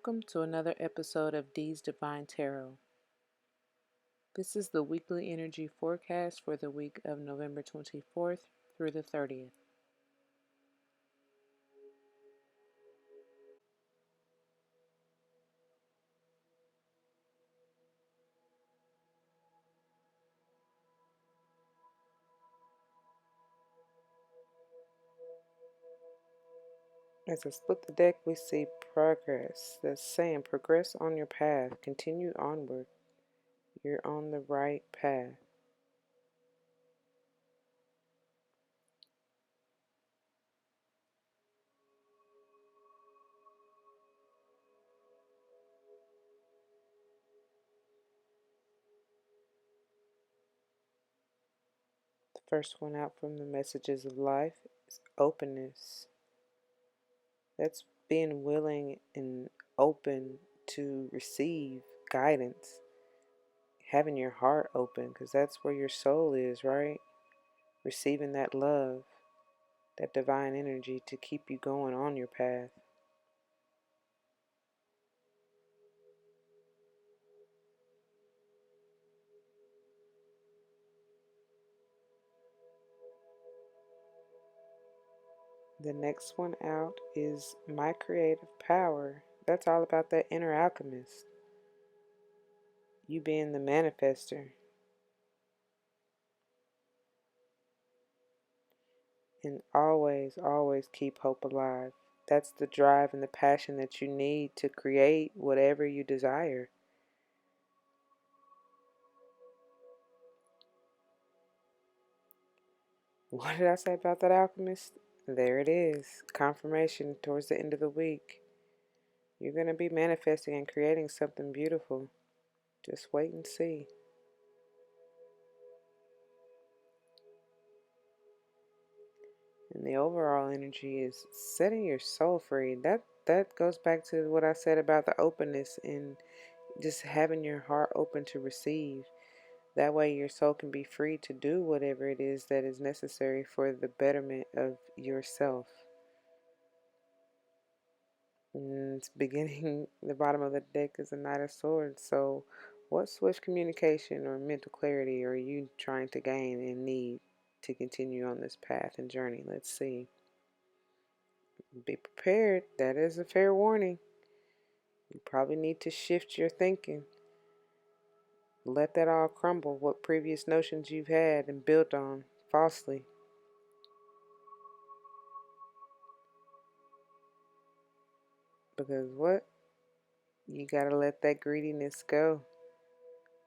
Welcome to another episode of Dee's Divine Tarot. This is the weekly energy forecast for the week of November 24th through the 30th. As I split the deck, we see progress. That's saying progress on your path. Continue onward. You're on the right path. The first one out from the messages of life is openness. That's being willing and open to receive guidance. Having your heart open, because that's where your soul is, right? Receiving that love, that divine energy to keep you going on your path. The next one out is my creative power. That's all about that inner alchemist. You being the manifester. And always, always keep hope alive. That's the drive and the passion that you need to create whatever you desire. What did I say about that alchemist? There it is. Confirmation towards the end of the week. You're going to be manifesting and creating something beautiful. Just wait and see. And the overall energy is setting your soul free. That goes back to what I said about the openness and just having your heart open to receive. That way your soul can be free to do whatever it is that is necessary for the betterment of yourself. And it's beginning, the bottom of the deck is a Knight of Swords. So what switch communication or mental clarity are you trying to gain and need to continue on this path and journey? Let's see. Be prepared. That is a fair warning. You probably need to shift your thinking. Let that all crumble, what previous notions you've had and built on falsely. Because what? You gotta let that greediness go.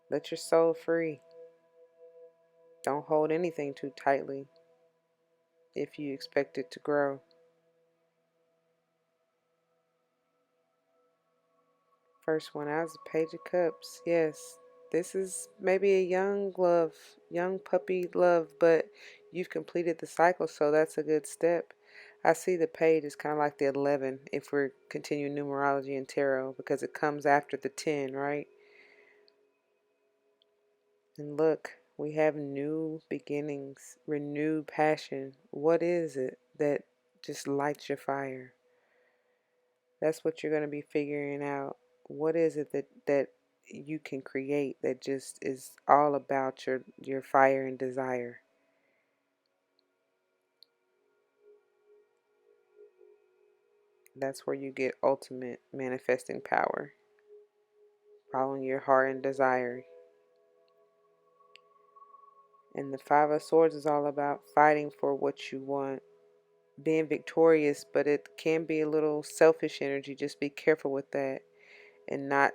Let your soul free. Don't hold anything too tightly if you expect it to grow. First one out is the Page of Cups. Yes, this is maybe a young love, young puppy love, but you've completed the cycle, so that's a good step. I see the Page is kind of like the 11 if we're continuing numerology and tarot because it comes after the 10, right? And look, we have new beginnings, renewed passion. What is it that just lights your fire? That's what you're going to be figuring out. What is it that you can create that just is all about your fire and desire? That's where you get ultimate manifesting power. Following your heart and desire. And the Five of Swords is all about fighting for what you want, being victorious, but it can be a little selfish energy. Just be careful with that and not,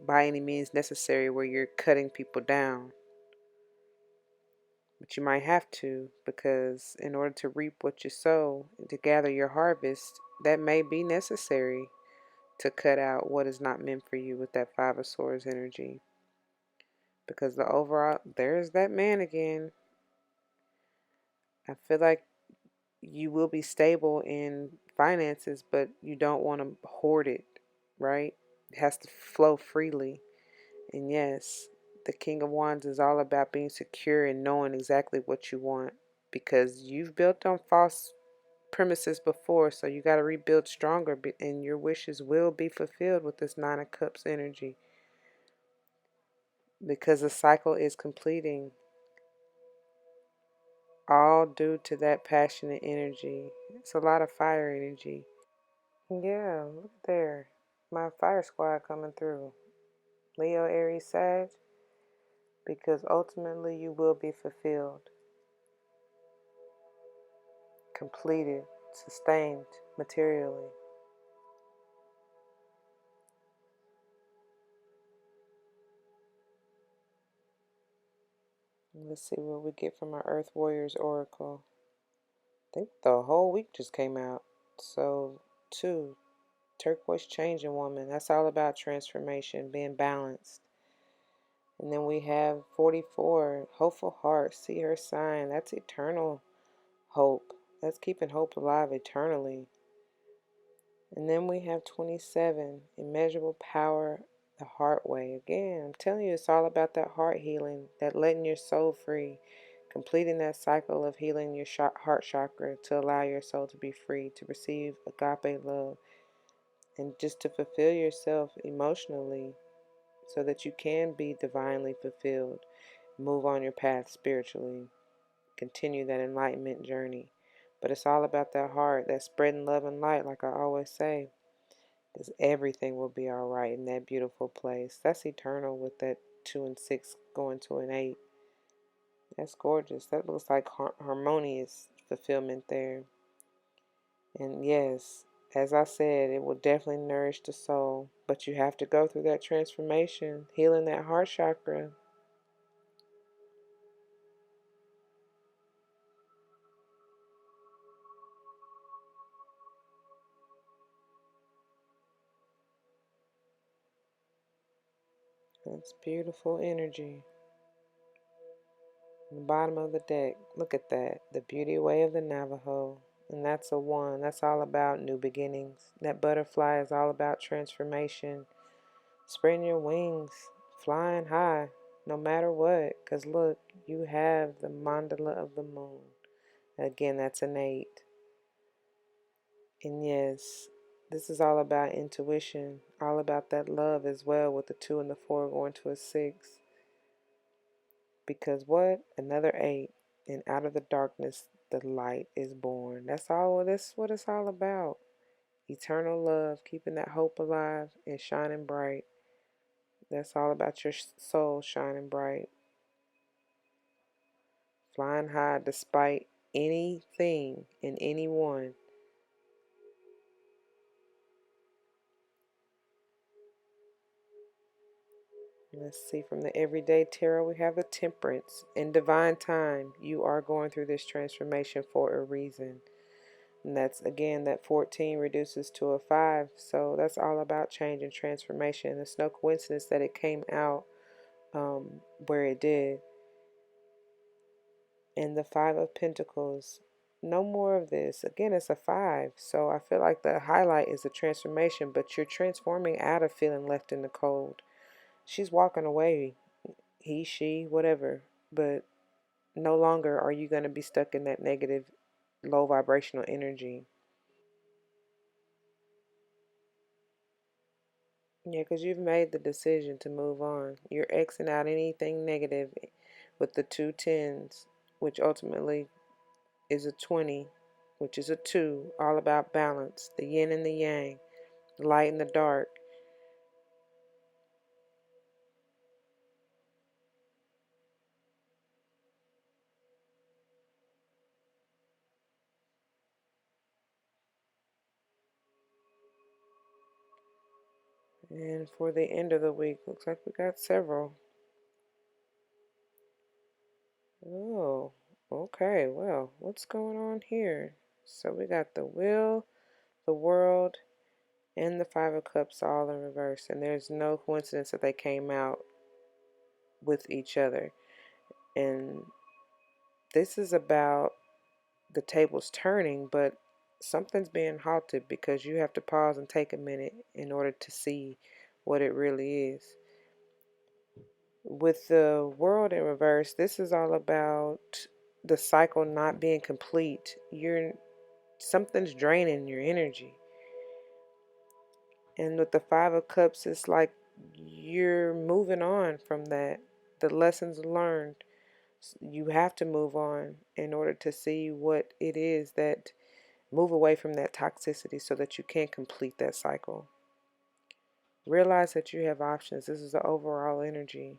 by any means necessary where you're cutting people down. But you might have to, because in order to reap what you sow, to gather your harvest, that may be necessary to cut out what is not meant for you with that Five of Swords energy. Because the overall, there's that man again. I feel like you will be stable in finances, but you don't want to hoard it, right? It has to flow freely. And yes, the King of Wands is all about being secure and knowing exactly what you want, because you've built on false premises before, so you got to rebuild stronger, and your wishes will be fulfilled with this Nine of Cups energy because the cycle is completing, all due to that passionate energy. It's a lot of fire energy. Yeah, look there. My fire squad coming through. Leo, Aries, Sag, because ultimately you will be fulfilled, completed, sustained materially. Let's see what we get from our Earth Warriors Oracle. I think the whole week just came out. So, two, turquoise changing woman. That's all about transformation, being balanced. And then we have 44, hopeful heart. See her sign. That's eternal hope. That's keeping hope alive eternally. And then we have 27, immeasurable power, the heart way. Again, I'm telling you, it's all about that heart healing, that letting your soul free, completing that cycle of healing your heart chakra to allow your soul to be free, to receive agape love, and just to fulfill yourself emotionally so that you can be divinely fulfilled, move on your path spiritually, continue that enlightenment journey. But it's all about that heart, that spreading love and light, like I always say, because everything will be all right in that beautiful place. That's eternal with that 2 and 6 going to an 8. That's gorgeous. That looks like harmonious fulfillment there. And yes, as I said, it will definitely nourish the soul. But you have to go through that transformation, healing that heart chakra. That's beautiful energy. On the bottom of the deck, look at that. The beauty way of the Navajo. And that's a 1. That's all about new beginnings. That butterfly is all about transformation. Spreading your wings, flying high, no matter what. Because look, you have the mandala of the moon. Again, that's an 8. And yes, this is all about intuition, all about that love as well, with the 2 and the 4 going to a 6. Because what? Another 8. And out of the darkness, the light is born. That's what it's all about. Eternal love, keeping that hope alive and shining bright. That's all about your soul shining bright, flying high despite anything and anyone. Let's see, from the everyday tarot, we have the temperance. In divine time, you are going through this transformation for a reason. And that's again, that 14 reduces to a 5. So that's all about change and transformation. It's no coincidence that it came out where it did. And the 5 of Pentacles, no more of this. Again, it's a 5. So I feel like the highlight is the transformation, but you're transforming out of feeling left in the cold. She's walking away, he, she, whatever. But no longer are you going to be stuck in that negative, low vibrational energy. Yeah, because you've made the decision to move on. You're Xing out anything negative with the 2 10s, which ultimately is a 20, which is a 2, all about balance, the yin and the yang, the light and the dark. And for the end of the week, looks like we got several. Oh, okay, well, what's going on here? So we got the will, the world, and the 5 of Cups all in reverse. And there's no coincidence that they came out with each other. And this is about the tables turning, but something's being halted because you have to pause and take a minute in order to see what it really is. With the world in reverse, this is all about the cycle not being complete. You're something's draining your energy. And with the Five of Cups, it's like you're moving on from that. The lessons learned, you have to move on in order to see what it is that move away from that toxicity so that you can complete that cycle. Realize that you have options. This is the overall energy.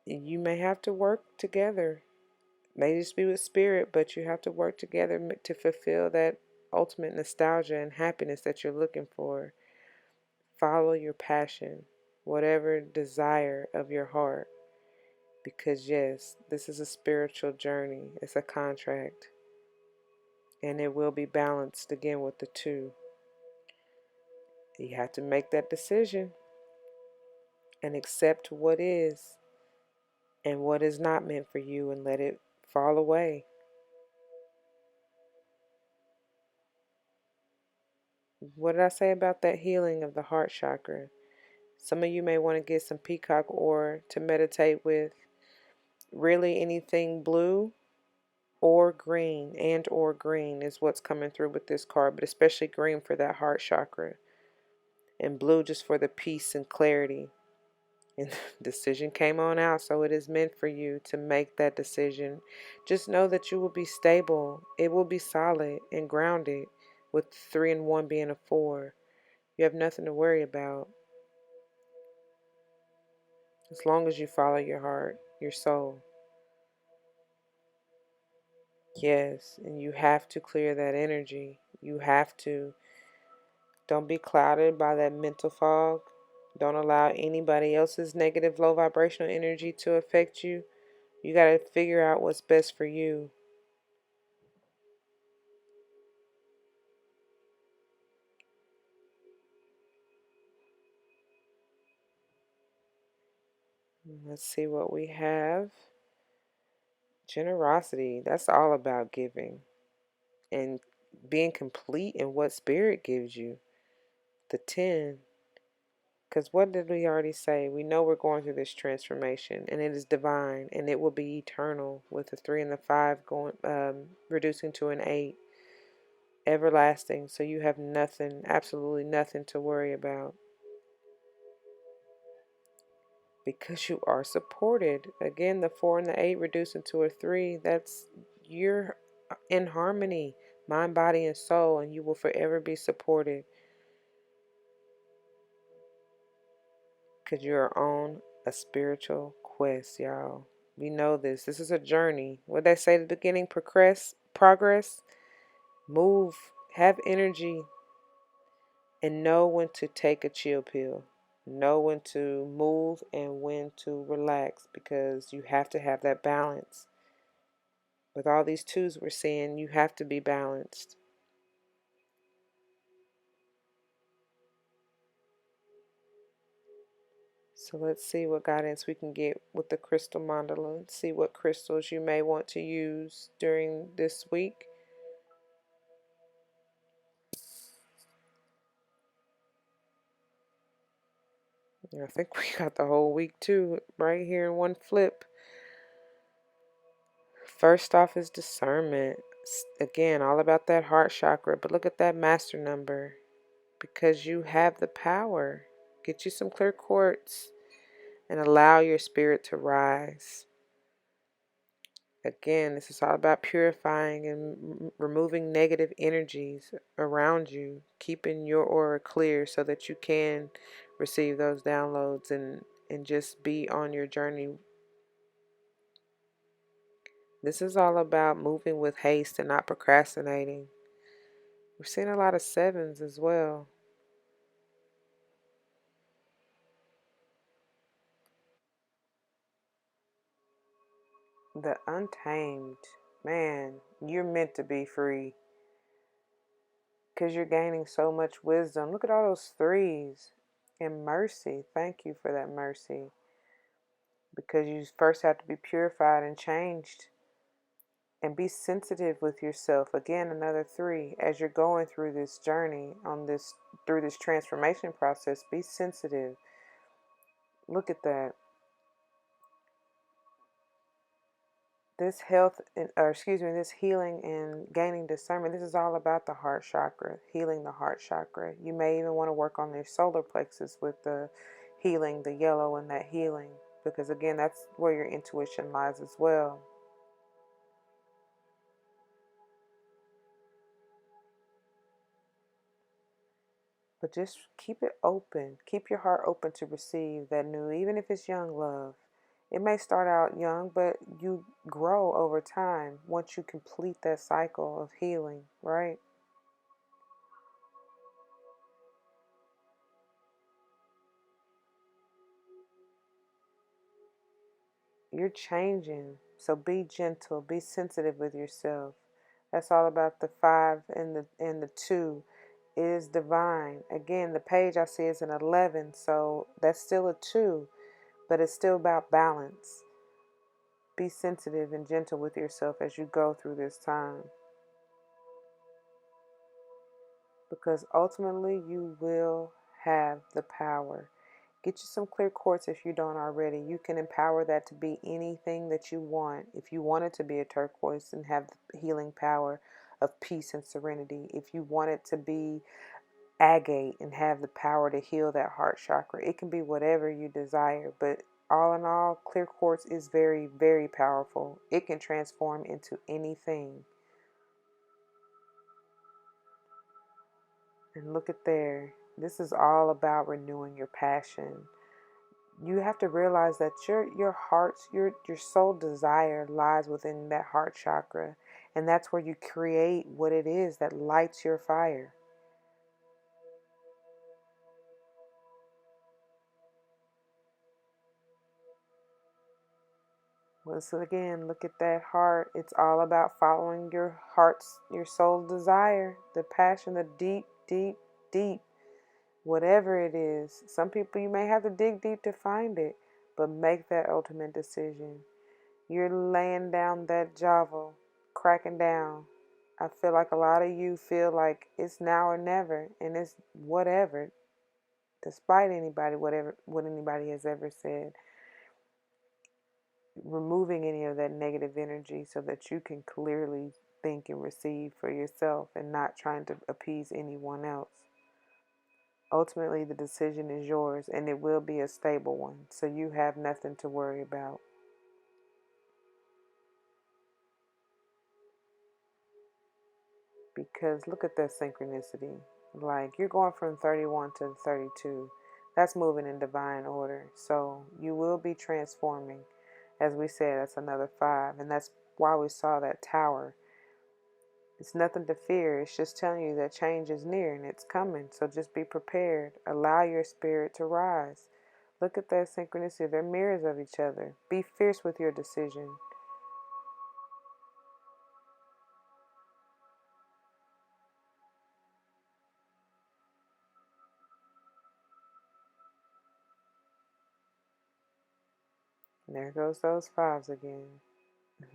You may have to work together. May just be with spirit, but you have to work together to fulfill that ultimate nostalgia and happiness that you're looking for. Follow your passion, whatever desire of your heart. Because, yes, this is a spiritual journey, it's a contract, and it will be balanced again with the two. You have to make that decision and accept what is and what is not meant for you and let it fall away. What did I say about that healing of the heart chakra? Some of you may want to get some peacock ore to meditate with. Really, anything blue or green is what's coming through with this card, but especially green for that heart chakra and blue just for the peace and clarity. And the decision came on out, so it is meant for you to make that decision. Just know that you will be stable. It will be solid and grounded, with 3 and 1 being a 4. You have nothing to worry about as long as you follow your heart, your soul. Yes, and you have to clear that energy. You have to. Don't be clouded by that mental fog. Don't allow anybody else's negative, low vibrational energy to affect you. You got to figure out what's best for you. Let's see what we have. Generosity. That's all about giving and being complete in what spirit gives you. The 10. Because what did we already say? We know we're going through this transformation, and it is divine, and it will be eternal. With the 3 and the 5 going, reducing to an 8, everlasting. So you have nothing, absolutely nothing to worry about, because you are supported. Again, the 4 and the 8 reducing to a 3. That's, you're in harmony, mind, body, and soul, and you will forever be supported. Because you're on a spiritual quest, y'all. We know this. This is a journey. What they say at the beginning, progress, move, have energy, and know when to take a chill pill. Know when to move and when to relax, because you have to have that balance. With all these twos we're seeing, you have to be balanced. So let's see what guidance we can get with the crystal mandala. Let's see what crystals you may want to use during this week. I think we got the whole week too, right here in one flip. First off is discernment. Again, all about that heart chakra. But look at that master number. Because you have the power. Get you some clear quartz and allow your spirit to rise. Again, this is all about purifying and removing negative energies around you, keeping your aura clear so that you can receive those downloads and just be on your journey. This is all about moving with haste and not procrastinating. We're seeing a lot of 7s as well. The untamed. Man, you're meant to be free. Because you're gaining so much wisdom. Look at all those 3s. And mercy. Thank you for that mercy. Because you first have to be purified and changed. And be sensitive with yourself. Again, another 3. As you're going through this journey, through this transformation process, be sensitive. Look at that. this this healing and gaining discernment, this is all about the heart chakra, healing the heart chakra. You may even want to work on your solar plexus with the healing, the yellow and that healing, because again, that's where your intuition lies as well. But just keep it open. Keep your heart open to receive that new, even if it's young love. It may start out young, but you grow over time once you complete that cycle of healing, right? You're changing. So be gentle, be sensitive with yourself. That's all about the 5 and the 2. It is divine. Again, the page I see is an 11, so that's still a 2, but it's still about balance. Be sensitive and gentle with yourself as you go through this time, because ultimately you will have the power. Get you some clear quartz if you don't already. You can empower that to be anything that you want. If you want it to be a turquoise and have the healing power of peace and serenity, if you want it to be agate and have the power to heal that heart chakra, it can be whatever you desire. But all in all, clear quartz is very, very powerful. It can transform into anything. And look at there. This is all about renewing your passion. You have to realize that your heart's your soul desire lies within that heart chakra, and that's where you create what it is that lights your fire. Once again, look at that heart. It's all about following your soul desire, the passion, the deep, deep, deep, whatever it is. Some people you may have to dig deep to find it, but make that ultimate decision. You're laying down that javel, cracking down. I feel like a lot of you feel like it's now or never, and it's whatever, despite what anybody has ever said. Removing any of that negative energy so that you can clearly think and receive for yourself and not trying to appease anyone else. Ultimately, the decision is yours, and it will be a stable one, so you have nothing to worry about. Because look at that synchronicity. Like, you're going from 31 to 32. That's moving in divine order. So you will be transforming. As we said, that's another 5. And that's why we saw that tower. It's nothing to fear. It's just telling you that change is near and it's coming. So just be prepared. Allow your spirit to rise. Look at that synchronicity. They're mirrors of each other. Be fierce with your decision. And there goes those 5s again.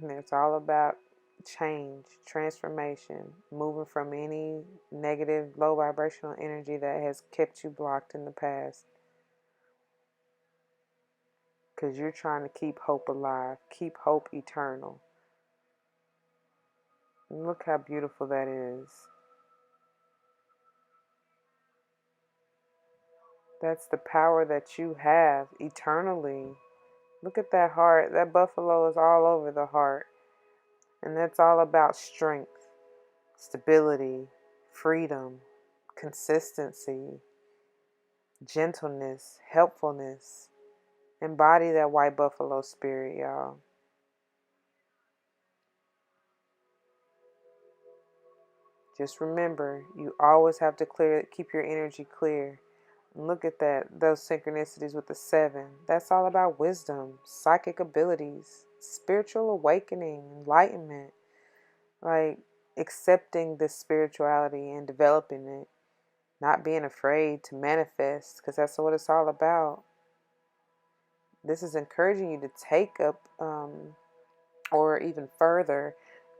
And it's all about change, transformation, moving from any negative, low vibrational energy that has kept you blocked in the past. Because you're trying to keep hope alive, keep hope eternal. And look how beautiful that is. That's the power that you have eternally. Look at that heart. That buffalo is all over the heart. And that's all about strength, stability, freedom, consistency, gentleness, helpfulness. Embody that white buffalo spirit, y'all. Just remember, you always have to keep your energy clear. And look at that, those synchronicities with the 7. That's all about wisdom, psychic abilities, spiritual awakening, enlightenment. Like accepting this spirituality and developing it, not being afraid to manifest, because that's what it's all about. This is encouraging you to take up or even further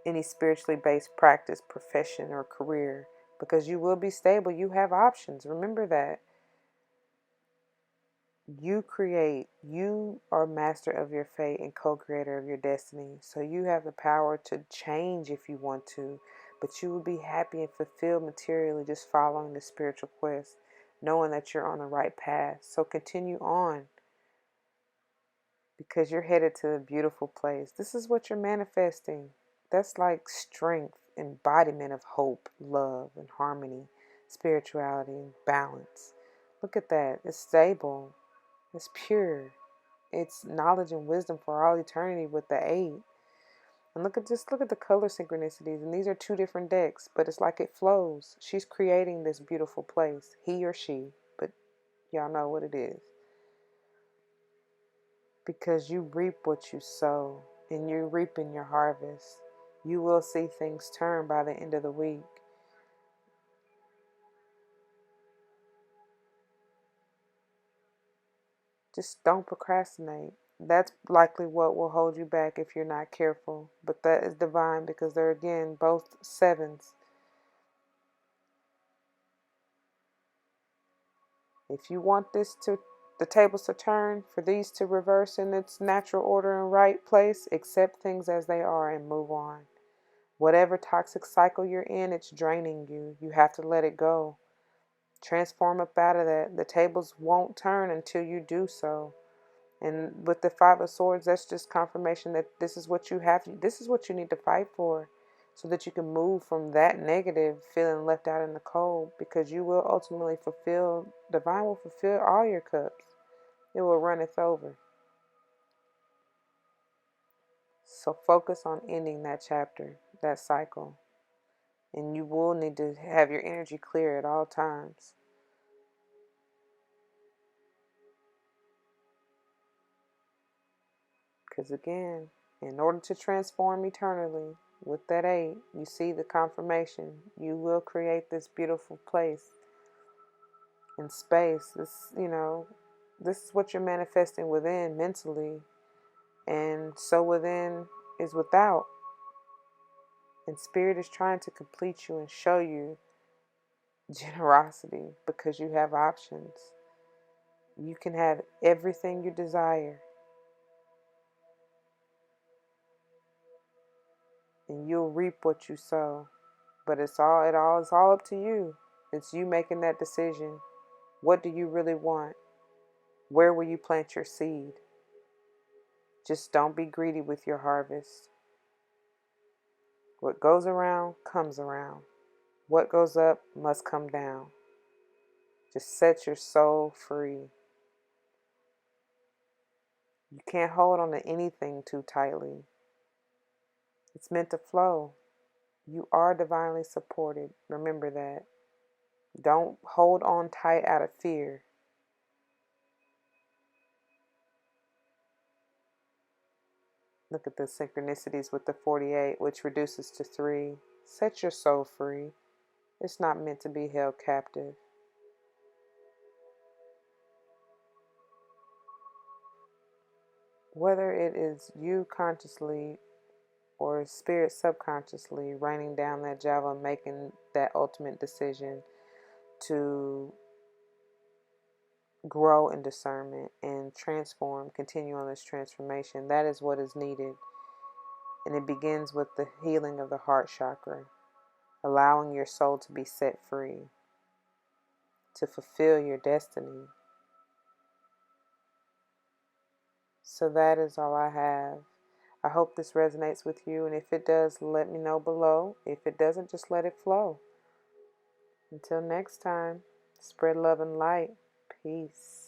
any spiritually based practice, profession, or career, because you will be stable. You have options. Remember that. You create, you are master of your fate and co-creator of your destiny. So you have the power to change if you want to, but you will be happy and fulfilled materially just following the spiritual quest, knowing that you're on the right path. So continue on because you're headed to a beautiful place. This is what you're manifesting. That's like strength, embodiment of hope, love, and harmony, spirituality, and balance. Look at that. It's stable. It's pure. It's knowledge and wisdom for all eternity with the 8. And look at the color synchronicities. And these are 2 different decks, but it's like it flows. She's creating this beautiful place. He or she, but y'all know what it is. Because you reap what you sow, and you're reaping your harvest. You will see things turn by the end of the week. Just don't procrastinate. That's likely what will hold you back if you're not careful. But that is divine because they're, again, both 7s. If you want the tables to turn, for these to reverse in its natural order and right place, accept things as they are and move on. Whatever toxic cycle you're in, it's draining you. You have to let it go. Transform up out of that. The tables won't turn until you do so. And with the 5 of Swords, that's just confirmation that this is what you have. This is what you need to fight for so that you can move from that negative feeling left out in the cold, because you will ultimately fulfill, divine will fulfill all your cups. It will runneth over. So focus on ending that chapter, that cycle. And you will need to have your energy clear at all times. Because again, in order to transform eternally with that 8, you see the confirmation. You will create this beautiful place in space. This is what you're manifesting within mentally. And so within is without. And Spirit is trying to complete you and show you generosity because you have options. You can have everything you desire. And you'll reap what you sow. But it's all up to you. It's you making that decision. What do you really want? Where will you plant your seed? Just don't be greedy with your harvest. What goes around comes around. What goes up must come down. Just set your soul free. You can't hold on to anything too tightly. It's meant to flow. You are divinely supported. Remember that. Don't hold on tight out of fear. Look at the synchronicities with the 48, which reduces to 3. Set your soul free. It's not meant to be held captive. Whether it is you consciously or spirit subconsciously raining down that javelin, making that ultimate decision to grow in discernment and transform, continue on this transformation, that is what is needed. And it begins with the healing of the heart chakra, allowing your soul to be set free, to fulfill your destiny. So that is all I have. I hope this resonates with you, and if it does, let me know below. If it doesn't, just let it flow. Until next time, spread love and light. Peace.